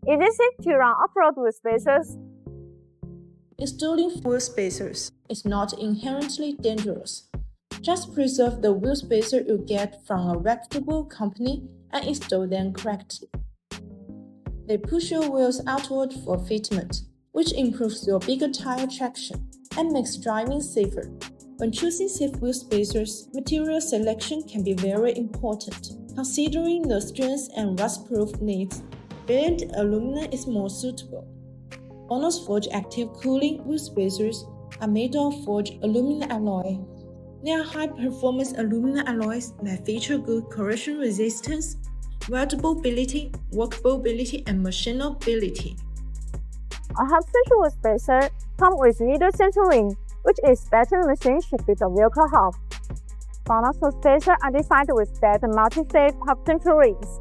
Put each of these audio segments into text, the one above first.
Is it safe to run off-road with spacers? Installing wheel spacers is not inherently dangerous. Just preserve the wheel spacer you get from a reputable company and install them correctly. They push your wheels outward for fitment, which improves your bigger tire traction and makes driving safer. When choosing safe wheel spacers, material selection can be very important. Considering the strength and rust-proof needs, brilliant aluminum is more suitable. Bonoss Forge Active Cooling wheel spacers are made of forged aluminum alloy. They are high-performance aluminum alloys that feature good corrosion resistance, weldability, workability, and machinability. A Hub-Centric wheel spacer comes with Anti-corrosion, which is better machine to fit the vehicle hub. Bonoss wheel spacers are designed with better multi-stage Hub-Centric rings.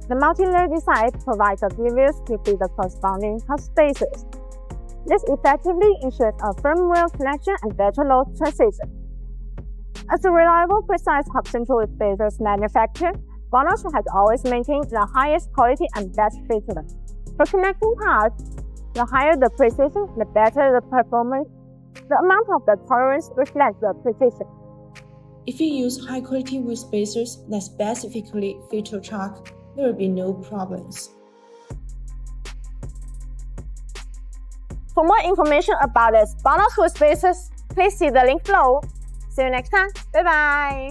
The multi-layer design provides a device to fit the corresponding hub spacers. This effectively ensures a firm wheel connection and better load transition. As a reliable, precise Hub-Centric wheel spacers manufacturer, Bonoss has always maintained the highest quality and best fitment. For connecting parts, the higher the precision, the better the performance. The amount of the tolerance reflects the precision. If you use high-quality wheel spacers that specifically fit your truck, there will be no problems. For more information about this Bonoss wheel spacers, please see the link below. See you next time. Bye-bye.